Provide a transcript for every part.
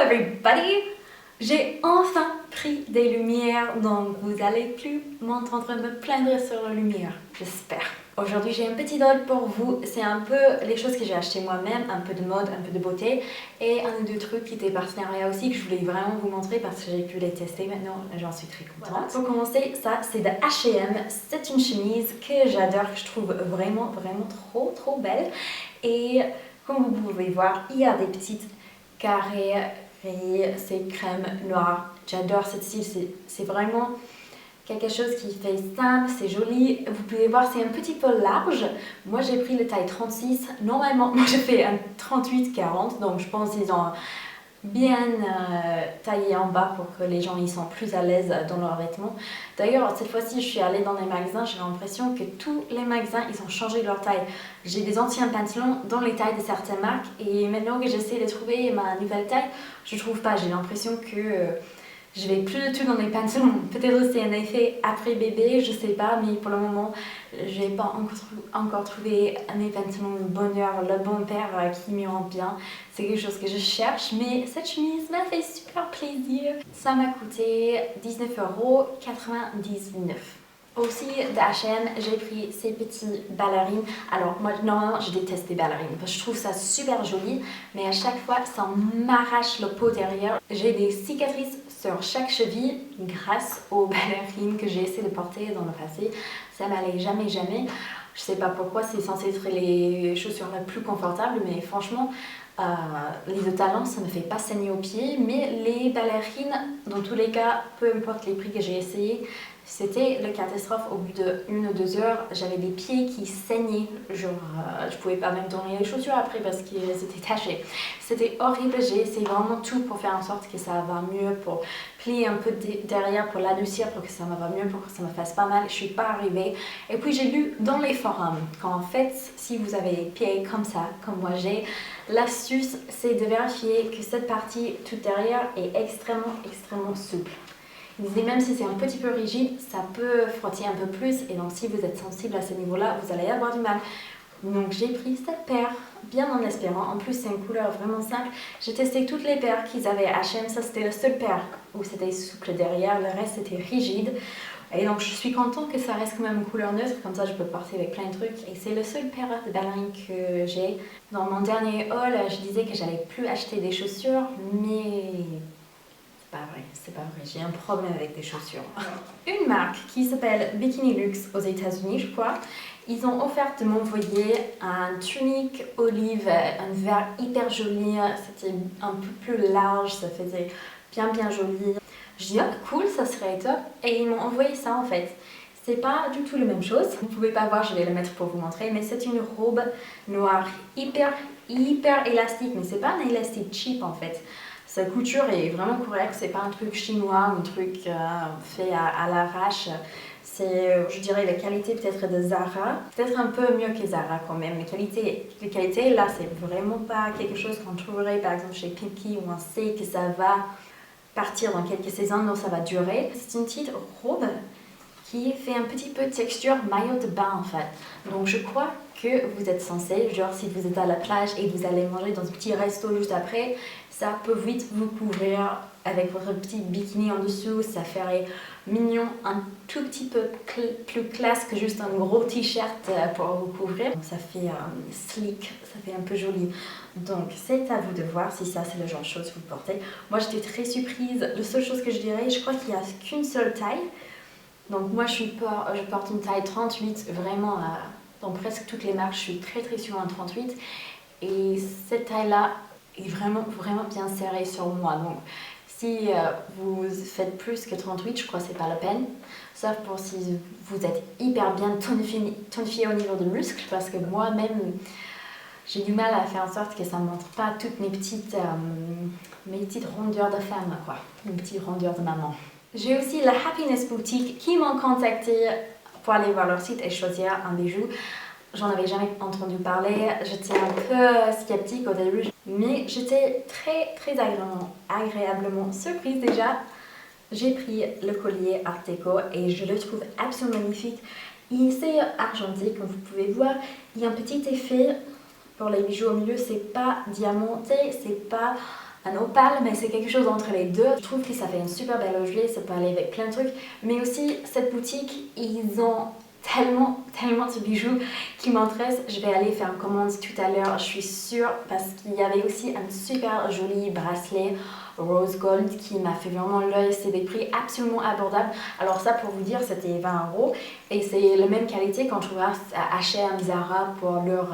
everybody! J'ai enfin pris des lumières, donc vous allez plus m'entendre me plaindre sur les lumières, j'espère. Aujourd'hui j'ai un petit haul pour vous, c'est un peu les choses que j'ai achetées moi-même, un peu de mode, un peu de beauté et un ou deux trucs qui étaient partenariats aussi que je voulais vraiment vous montrer parce que j'ai pu les tester maintenant, j'en suis très contente. Voilà. Pour commencer, ça c'est de H&M, c'est une chemise que j'adore, que je trouve vraiment trop belle et comme vous pouvez voir, il y a des petites carrés, c'est crème noire, j'adore ce style, c'est vraiment quelque chose qui fait simple, c'est joli. Vous pouvez voir, c'est un petit peu large. Moi, j'ai pris le taille 36. Normalement, moi, je fais un 38-40. Donc, je pense qu'ils ont bien taillé en bas pour que les gens ils sont plus à l'aise dans leurs vêtements. D'ailleurs, cette fois-ci, je suis allée dans les magasins. J'ai l'impression que tous les magasins, ils ont changé leur taille. J'ai des anciens pantalons dans les tailles de certaines marques. Et maintenant que j'essaie de trouver ma nouvelle taille, je trouve pas. J'ai l'impression que... je vais plus du tout dans les pantalons, peut-être c'est un effet après bébé, je sais pas, mais pour le moment, j'ai pas encore trouvé mes pantalons le bonheur, le bon paire qui m'iront bien. C'est quelque chose que je cherche, mais cette chemise m'a fait super plaisir. Ça m'a coûté 19,99 €. Aussi de H&M, j'ai pris ces petites ballerines. Alors moi normalement je déteste les ballerines parce que je trouve ça super joli, mais à chaque fois ça m'arrache le pot derrière. J'ai des cicatrices sur chaque cheville grâce aux ballerines que j'ai essayé de porter dans le passé. Ça m'allait jamais. Je sais pas pourquoi, c'est censé être les chaussures les plus confortables, mais franchement les de talons ça me fait pas saigner aux pieds, mais les ballerines dans tous les cas, peu importe les prix que j'ai essayé, c'était la catastrophe. Au bout de 1 ou 2 heures, j'avais des pieds qui saignaient. Genre, je pouvais pas même tourner les chaussures après parce qu'elles étaient tachées. C'était horrible. J'ai essayé vraiment tout pour faire en sorte que ça va mieux, pour plier un peu derrière, pour l'adoucir, pour que ça me va mieux, pour que ça me fasse pas mal. Je suis pas arrivée. Et puis j'ai lu dans les forums qu'en fait, si vous avez les pieds comme ça, comme moi j'ai, l'astuce c'est de vérifier que cette partie tout derrière est extrêmement souple. Il disait même si c'est un petit peu rigide, ça peut frotter un peu plus et donc si vous êtes sensible à ce niveau-là, vous allez avoir du mal. Donc j'ai pris cette paire, bien en espérant. En plus c'est une couleur vraiment simple. J'ai testé toutes les paires qu'ils avaient à H&M, ça c'était la seule paire où c'était souple derrière, le reste c'était rigide. Et donc je suis contente que ça reste quand même une couleur neutre, comme ça je peux porter avec plein de trucs. Et c'est le seul paire de ballerines que j'ai. Dans mon dernier haul, je disais que j'allais plus acheter des chaussures, mais... c'est pas vrai, j'ai un problème avec des chaussures. Une marque qui s'appelle Bikini Luxe aux États-Unis, je crois, ils ont offert de m'envoyer un tunique olive, un vert hyper joli, c'était un peu plus large, ça faisait bien joli. Je dis oh cool, ça serait top, et ils m'ont envoyé ça en fait. C'est pas du tout la même chose, vous pouvez pas voir, je vais le mettre pour vous montrer, mais c'est une robe noire hyper élastique, mais c'est pas un élastique cheap en fait. Sa couture est vraiment correcte, c'est pas un truc chinois ou un truc fait à l'arrache. C'est, je dirais, la qualité peut-être de Zara. Peut-être un peu mieux que Zara quand même. Les qualités là, c'est vraiment pas quelque chose qu'on trouverait par exemple chez Pinky où on sait que ça va partir dans quelques saisons, non, ça va durer. C'est une petite robe qui fait un petit peu de texture maillot de bain en fait. Donc je crois que vous êtes censé, genre si vous êtes à la plage et que vous allez manger dans un petit resto juste après, ça peut vite vous couvrir avec votre petit bikini en dessous, ça ferait mignon, un tout petit peu plus classe que juste un gros t-shirt pour vous couvrir. Ça fait sleek, ça fait un peu joli. Donc c'est à vous de voir si ça c'est le genre de choses que vous portez. Moi j'étais très surprise, la seule chose que je dirais, je crois qu'il n'y a qu'une seule taille. Donc moi je porte une taille 38, vraiment dans presque toutes les marques, je suis très sûre en 38. Et cette taille-là est vraiment bien serrée sur moi. Donc si vous faites plus que 38, je crois que c'est pas la peine. Sauf pour si vous êtes hyper bien tonifié au niveau des muscles, parce que moi-même j'ai du mal à faire en sorte que ça ne montre pas toutes mes petites rondeurs de femme, quoi, mes petites rondeurs de maman. J'ai aussi la Happiness Boutique qui m'ont contacté pour aller voir leur site et choisir un bijou. J'en avais jamais entendu parler, j'étais un peu sceptique au début, mais j'étais très agréablement surprise déjà. J'ai pris le collier Art Deco et je le trouve absolument magnifique. C'est argenté comme vous pouvez voir, il y a un petit effet pour les bijoux au milieu, c'est pas diamanté, c'est pas un opale, mais c'est quelque chose entre les deux. Je trouve que ça fait un super bel objet, ça peut aller avec plein de trucs. Mais aussi, cette boutique, ils ont tellement de bijoux qui m'intéressent. Je vais aller faire une commande tout à l'heure, je suis sûre, parce qu'il y avait aussi un super joli bracelet rose gold qui m'a fait vraiment l'œil. C'est des prix absolument abordables. Alors ça, pour vous dire, c'était 20 € et c'est la même qualité quand je vois à H&M, Zara pour leurs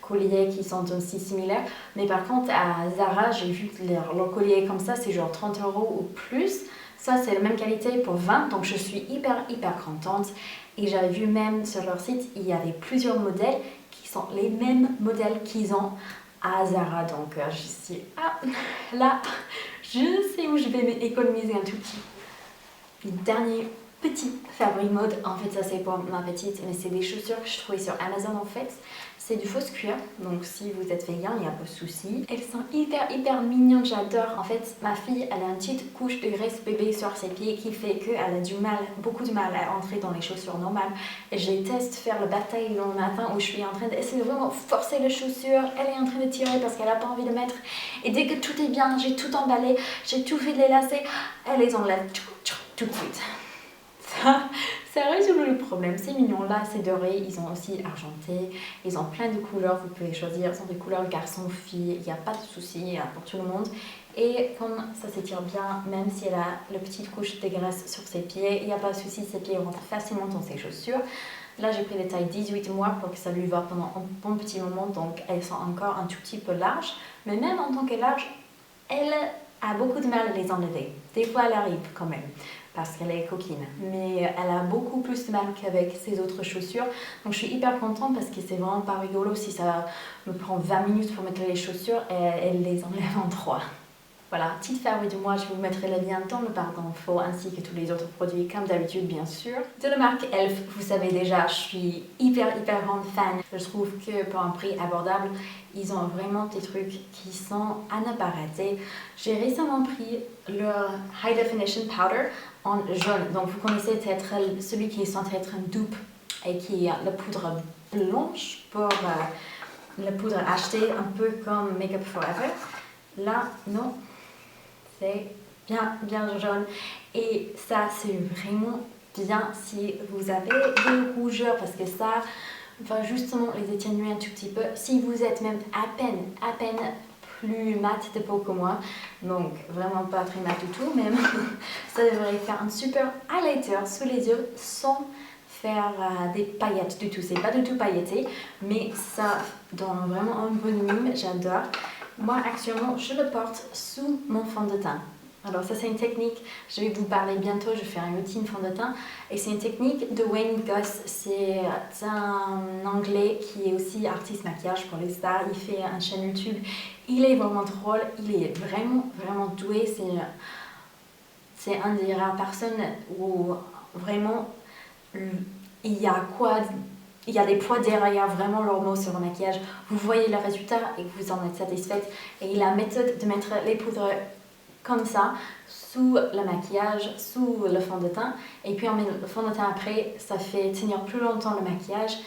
colliers qui sont aussi similaires. Mais par contre, à Zara, j'ai vu que leurs colliers comme ça, c'est genre 30 € ou plus. Ça, c'est la même qualité pour 20, donc je suis hyper contente. Et j'avais vu même sur leur site, il y avait plusieurs modèles qui sont les mêmes modèles qu'ils ont à Zara. Donc je suis, là, je sais où je vais m'économiser un tout petit. Dernier petit favori mode, en fait ça c'est pour ma petite, mais c'est des chaussures que je trouvais sur Amazon en fait. C'est du fausse cuir, donc si vous êtes vegan, il n'y a pas de souci. Elles sont hyper mignonnes, j'adore. En fait, ma fille, elle a une petite couche de graisse bébé sur ses pieds qui fait qu'elle a beaucoup de mal à entrer dans les chaussures normales. Et je déteste faire la bataille le matin où je suis en train d'essayer de vraiment forcer les chaussures. Elle est en train de tirer parce qu'elle n'a pas envie de mettre. Et dès que tout est bien, j'ai tout emballé, j'ai tout fait de les lacets, elle les enlève tout de suite. Ça résout le problème, c'est mignon. Là c'est doré, ils ont aussi argenté, ils ont plein de couleurs, vous pouvez choisir, ils ont des couleurs garçon, fille, il n'y a pas de souci pour tout le monde. Et comme ça s'étire bien, même si elle a la petite couche de graisse sur ses pieds, il n'y a pas de souci, ses pieds rentrent facilement dans ses chaussures. Là j'ai pris les tailles 18 mois pour que ça lui va pendant un bon petit moment, donc elles sont encore un tout petit peu larges. Mais même en tant que large, elle a beaucoup de mal à les enlever. Des fois elle arrive quand même, parce qu'elle est coquine, mais elle a beaucoup plus de mal qu'avec ses autres chaussures. Donc je suis hyper contente parce que c'est vraiment pas rigolo si ça me prend 20 minutes pour mettre les chaussures et elle les enlève en 3. Voilà, petite favori de moi, je vous mettrai le lien dans le barre d'infos ainsi que tous les autres produits comme d'habitude bien sûr. De la marque Elf, vous savez déjà, je suis hyper grande fan. Je trouve que pour un prix abordable, ils ont vraiment des trucs qui sont à ne pas rater. J'ai récemment pris leur High Definition Powder en jaune. Donc vous connaissez peut-être celui qui est censé être une dupe et qui a la poudre blanche pour la poudre achetée un peu comme Make Up Forever. Là, non. C'est bien jaune et ça c'est vraiment bien si vous avez des rougeurs parce que ça va justement les atténuer un tout petit peu si vous êtes même à peine plus mat de peau que moi, donc vraiment pas très mat du tout même. Ça devrait faire un super highlighter sous les yeux sans faire des paillettes du tout, c'est pas du tout pailleté mais ça donne vraiment un volume, j'adore. Moi actuellement je le porte sous mon fond de teint. Alors ça c'est une technique, je vais vous parler bientôt, je vais faire une routine fond de teint et c'est une technique de Wayne Goss, c'est un anglais qui est aussi artiste maquillage pour les stars, il fait une chaîne YouTube, il est vraiment drôle, il est vraiment doué, c'est un des rares personnes où vraiment il y a des poids derrière vraiment leurs mots sur le maquillage. Vous voyez le résultat et vous en êtes satisfaite. Et la méthode de mettre les poudres comme ça, sous le maquillage, sous le fond de teint. Et puis on met le fond de teint après, ça fait tenir plus longtemps le maquillage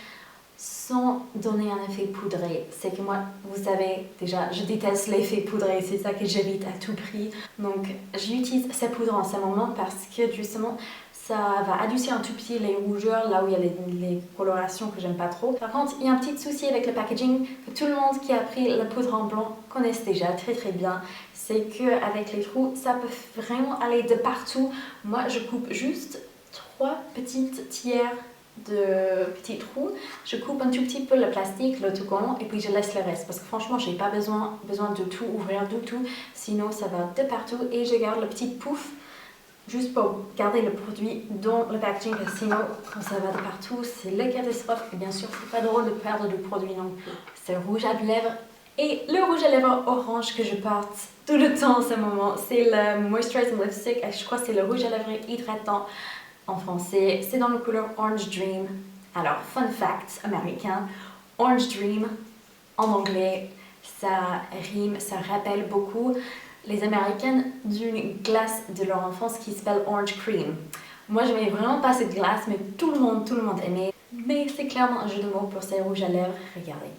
sans donner un effet poudré. C'est que moi, vous savez déjà, je déteste l'effet poudré, c'est ça que j'évite à tout prix. Donc j'utilise cette poudre en ce moment parce que justement, ça va adoucir un tout petit les rougeurs, là où il y a les colorations que j'aime pas trop. Par contre, il y a un petit souci avec le packaging que tout le monde qui a pris la poudre en blanc connaissent déjà très bien. C'est qu'avec les trous, ça peut vraiment aller de partout. Moi, je coupe juste 3 petites tiers de petits trous. Je coupe un tout petit peu le plastique, le tout collant, et puis je laisse le reste. Parce que franchement, j'ai pas besoin de tout ouvrir du tout. Sinon, ça va de partout et je garde le petit pouf juste pour garder le produit dans le packaging, parce que sinon, quand ça va de partout, c'est le catastrophe. Et bien sûr, c'est pas drôle de perdre du produit non plus. C'est rouge à lèvres et le rouge à lèvres orange que je porte tout le temps en ce moment, c'est le Moisturizing Lipstick. Je crois que c'est le rouge à lèvres hydratant en français. C'est dans la couleur Orange Dream. Alors, fun fact américain, Orange Dream en anglais, ça rime, ça rappelle beaucoup les Américaines d'une glace de leur enfance qui s'appelle Orange Cream. Moi, je n'aimais vraiment pas cette glace, mais tout le monde aimait. Mais c'est clairement un jeu de mots pour ces rouges à lèvres. Regardez.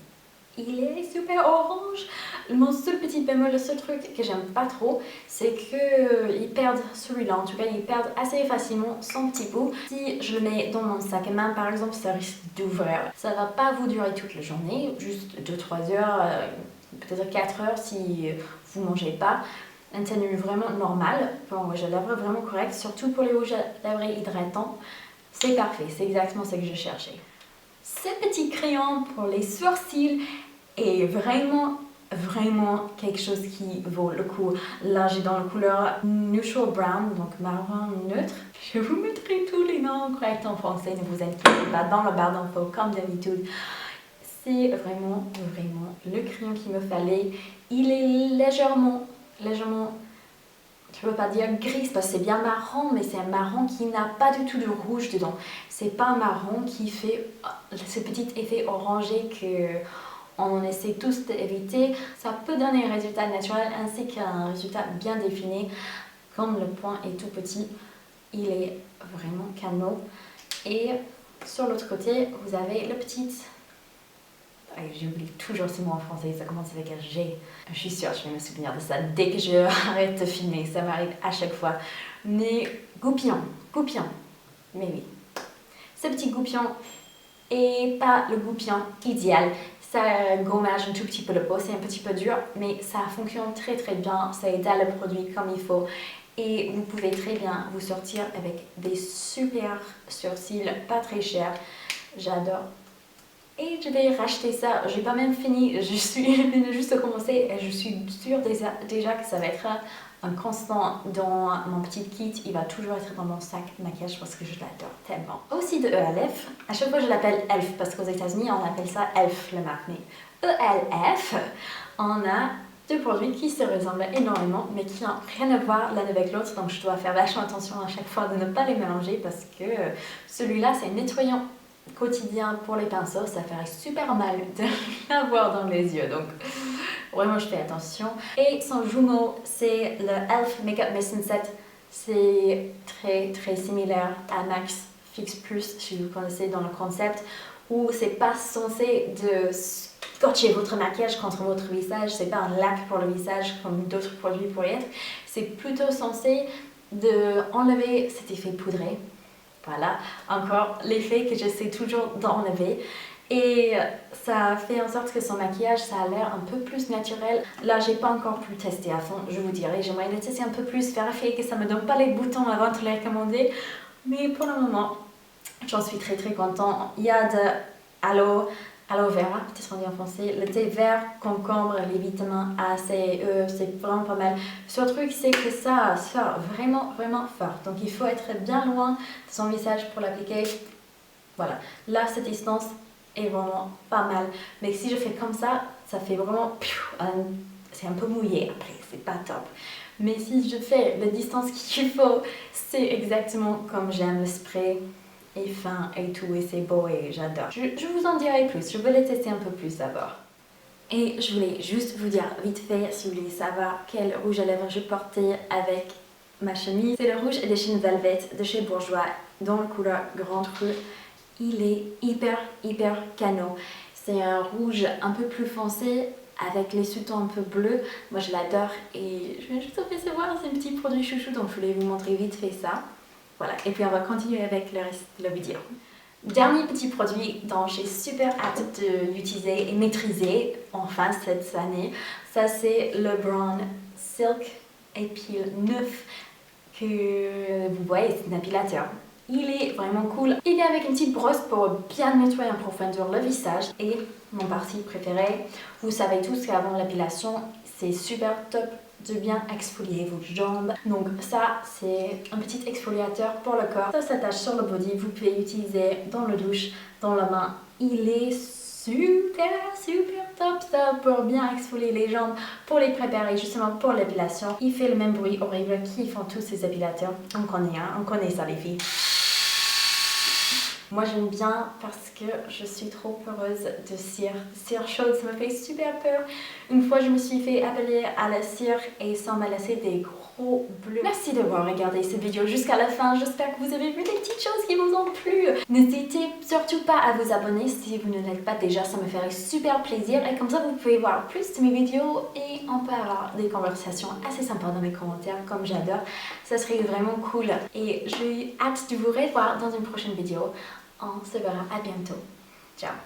il est super orange. Mon seul petit bémol, le seul truc que j'aime pas trop, c'est qu'ils perdent celui-là. En tout cas, ils perdent assez facilement son petit bout. Si je le mets dans mon sac à main, par exemple, ça risque d'ouvrir. Ça va pas vous durer toute la journée, juste 2-3 heures, peut-être 4 heures si vous mangez pas. Une tenue vraiment normale, pour un rouge à lèvres vraiment correct, surtout pour les rouges à lèvres hydratants. C'est parfait, c'est exactement ce que je cherchais. Ce petit crayon pour les sourcils est vraiment quelque chose qui vaut le coup. Là, j'ai dans la couleur Neutral Brown, donc marron neutre. Je vous mettrai tous les noms corrects en français, ne vous inquiétez pas, dans la barre d'infos comme d'habitude. C'est vraiment le crayon qu'il me fallait. Il est légèrement, je ne veux pas dire gris parce que c'est bien marron, mais c'est un marron qui n'a pas du tout de rouge dedans. C'est pas un marron qui fait ce petit effet orangé que on essaie tous d'éviter. Ça peut donner un résultat naturel ainsi qu'un résultat bien défini. Comme le point est tout petit, il est vraiment canon. Et sur l'autre côté, vous avez le petit... J'oublie toujours ce mot en français, ça commence avec un G. Je suis sûre, je vais me souvenir de ça dès que je arrête de filmer, ça m'arrive à chaque fois. Mais goupillon, mais oui. Ce petit goupillon est pas le goupillon idéal. Ça gommage un tout petit peu le peau, c'est un petit peu dur, mais ça fonctionne très bien, ça étale le produit comme il faut. Et vous pouvez très bien vous sortir avec des super sourcils, pas très chers. J'adore. Et je vais racheter ça, j'ai pas même fini, je viens juste de commencer et je suis sûre déjà que ça va être un constant dans mon petit kit. Il va toujours être dans mon sac maquillage parce que je l'adore tellement. Aussi de ELF, à chaque fois je l'appelle ELF parce qu'aux États-Unis on appelle ça ELF la marque, mais ELF, on a deux produits qui se ressemblent énormément mais qui n'ont rien à voir l'un avec l'autre, donc je dois faire vachement attention à chaque fois de ne pas les mélanger parce que celui-là c'est nettoyant quotidien pour les pinceaux, ça ferait super mal de l'avoir dans les yeux, donc vraiment je fais attention. Et son jumeau, c'est le ELF Makeup Mist and Set. C'est très similaire à MAC Fix Plus, si vous connaissez dans le concept, où c'est pas censé de scotcher votre maquillage contre votre visage, c'est pas un lac pour le visage comme d'autres produits pourraient être, c'est plutôt censé de enlever cet effet poudré. Voilà, encore l'effet que j'essaie toujours d'enlever. Et ça fait en sorte que son maquillage, ça a l'air un peu plus naturel. Là, j'ai pas encore pu le tester à fond, je vous dirai. J'aimerais le tester un peu plus, vérifier que ça me donne pas les boutons avant de les recommander. Mais pour le moment, j'en suis très content. Il y a de aloe vera, peut-être on dit en français, le thé vert, concombre, les vitamines A, C et E, c'est vraiment pas mal. Ce truc, c'est que ça sort vraiment fort. Donc il faut être bien loin de son visage pour l'appliquer. Voilà, là cette distance est vraiment pas mal. Mais si je fais comme ça, ça fait vraiment... c'est un peu mouillé après, c'est pas top. Mais si je fais la distance qu'il faut, c'est exactement comme j'aime le spray. Et fin et tout, et c'est beau et j'adore. Je vous en dirai plus, je vais les tester un peu plus d'abord. Et je voulais juste vous dire vite fait, si vous voulez savoir quel rouge à lèvres je portais avec ma chemise. C'est le rouge Edition Velvet de chez Bourjois, dans la couleur Grande Crue. Il est hyper canon. C'est un rouge un peu plus foncé, avec les sous-tons un peu bleus. Moi je l'adore et je viens juste de recevoir, c'est un petit produit chouchou, donc je voulais vous montrer vite fait ça. Voilà, et puis on va continuer avec le reste de la vidéo. Dernier petit produit dont j'ai super hâte de l'utiliser et maîtriser enfin cette année, ça c'est le Brown Silk Epil 9 que vous voyez, c'est un épilateur. Il est vraiment cool. Il vient avec une petite brosse pour bien nettoyer en profondeur le visage. Et mon parti préféré, vous savez tous qu'avant l'épilation, c'est super top de bien exfolier vos jambes. Donc ça, c'est un petit exfoliateur pour le corps. Ça s'attache sur le body. Vous pouvez l'utiliser dans la douche, dans la main. Il est super top ça pour bien exfolier les jambes, pour les préparer justement pour l'épilation. Il fait le même bruit horrible qu'ils font tous ces épilateurs. On connaît ça les filles. Moi j'aime bien parce que je suis trop peureuse de cire. Cire chaude, ça me fait super peur. Une fois je me suis fait appeler à la cire et ça m'a laissé des gros bleus. Merci d'avoir regardé cette vidéo jusqu'à la fin. J'espère que vous avez vu des petites choses qui vous ont plu. N'hésitez surtout pas à vous abonner si vous ne l'êtes pas déjà, ça me ferait super plaisir. Et comme ça vous pouvez voir plus de mes vidéos et on peut avoir des conversations assez sympas dans les commentaires comme j'adore. Ça serait vraiment cool. Et j'ai hâte de vous revoir dans une prochaine vidéo. On se verra à bientôt. Ciao!